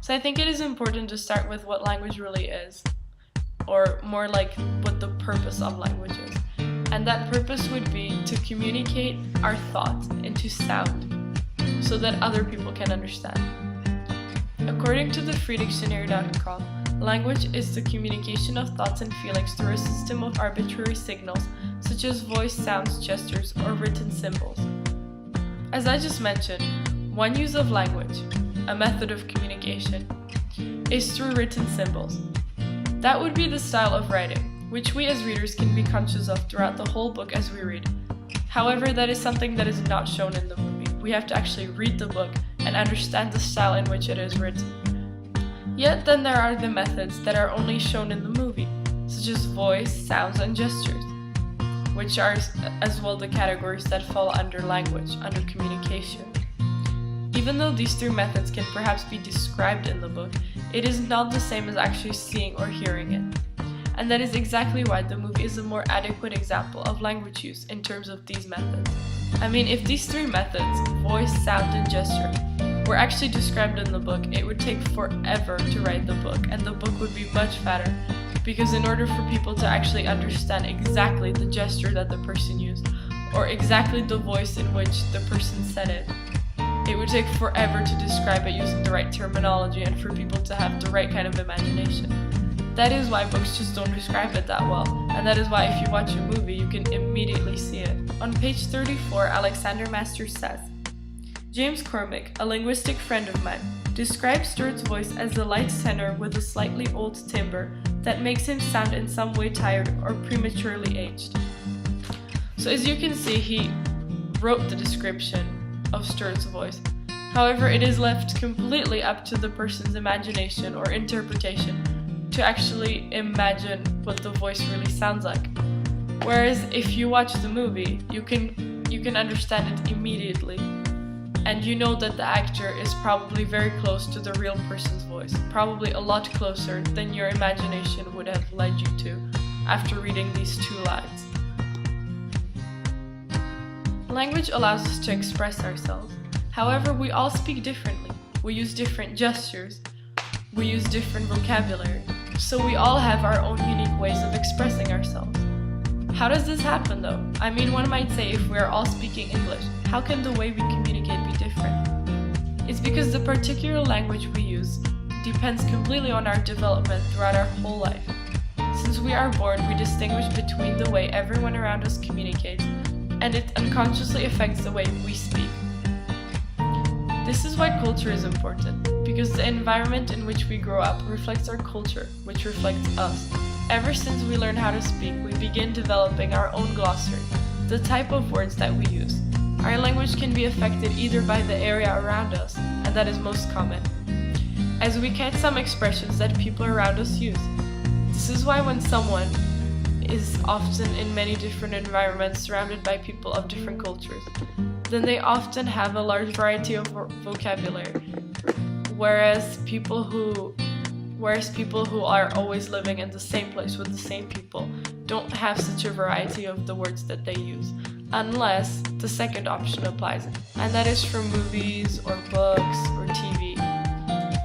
So I think it is important to start with what language really is, or more like what the purpose of language is. And that purpose would be to communicate our thoughts into sound so that other people can understand. According to the freedictionary.com, language is the communication of thoughts and feelings through a system of arbitrary signals such as voice, sounds, gestures, or written symbols. As I just mentioned, one use of language, a method of communication, is through written symbols. That would be the style of writing, which we as readers can be conscious of throughout the whole book as we read. However, that is something that is not shown in the movie. We have to actually read the book and understand the style in which it is written. Yet then there are the methods that are only shown in the movie, such as voice, sounds, and gestures, which are as well the categories that fall under language, under communication. Even though these three methods can perhaps be described in the book, it is not the same as actually seeing or hearing it. And that is exactly why the movie is a more adequate example of language use in terms of these methods. I mean, if these three methods, voice, sound, and gesture, were actually described in the book, it would take forever to write the book, and the book would be much fatter, because in order for people to actually understand exactly the gesture that the person used, or exactly the voice in which the person said it, it would take forever to describe it using the right terminology and for people to have the right kind of imagination. That is why books just don't describe it that well, and that is why if you watch a movie, you can immediately see it. On page 34, Aleksander Masters says, James Cormick, a linguistic friend of mine, describes Stuart's voice as a light tenor with a slightly old timbre that makes him sound in some way tired or prematurely aged. So as you can see, he wrote the description of Stuart's voice. However, it is left completely up to the person's imagination or interpretation to actually imagine what the voice really sounds like. Whereas if you watch the movie, you can understand it immediately, and you know that the actor is probably very close to the real person's voice, probably a lot closer than your imagination would have led you to after reading these two lines. Language allows us to express ourselves. However, we all speak differently. We use different gestures. We use different vocabulary. So we all have our own unique ways of expressing ourselves. How does this happen though? I mean, one might say if we are all speaking English, how can the way we communicate be different? It's because the particular language we use depends completely on our development throughout our whole life. Since we are born, we distinguish between the way everyone around us communicates, and it unconsciously affects the way we speak. This is why culture is important, because the environment in which we grow up reflects our culture, which reflects us. Ever since we learn how to speak, we begin developing our own glossary, the type of words that we use. Our language can be affected either by the area around us, and that is most common, as we catch some expressions that people around us use. This is why when someone is often in many different environments surrounded by people of different cultures, then they often have a large variety of vocabulary, whereas people who are always living in the same place with the same people don't have such a variety of the words that they use, unless the second option applies, and that is from movies or books or TV.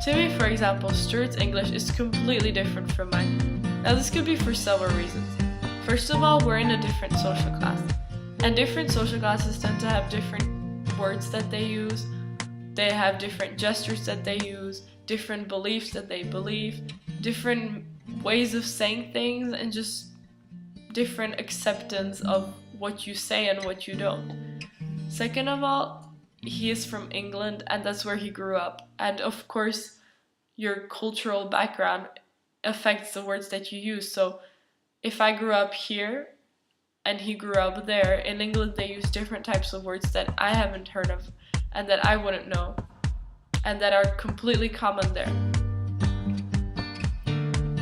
To me, for example, Stuart's English is completely different from mine. Now this could be for several reasons. First of all, we're in a different social class, and different social classes tend to have different words that they use, they have different gestures that they use, different beliefs that they believe, different ways of saying things, and just different acceptance of what you say and what you don't. Second of all, he is from England, and that's where he grew up, and of course your cultural background affects the words that you use. So if I grew up here and he grew up there, in England they use different types of words that I haven't heard of and that I wouldn't know, and that are completely common there.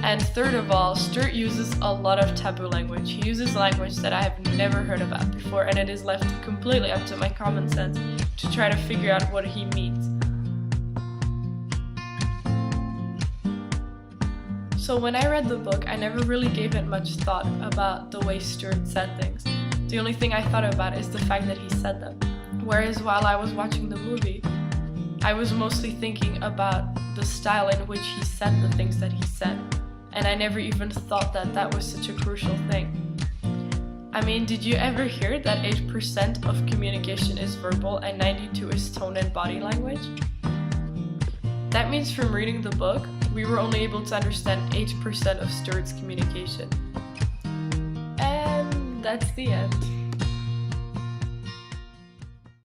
And third of all, Stuart uses a lot of taboo language. He uses language that I have never heard about before, and it is left completely up to my common sense to try to figure out what he means. So when I read the book, I never really gave it much thought about the way Stuart said things. The only thing I thought about is the fact that he said them. Whereas while I was watching the movie, I was mostly thinking about the style in which he said the things that he said, and I never even thought that that was such a crucial thing. I mean, did you ever hear that 8% of communication is verbal and 92% is tone and body language? That means from reading the book, we were only able to understand 8% of Stuart's communication. And that's the end.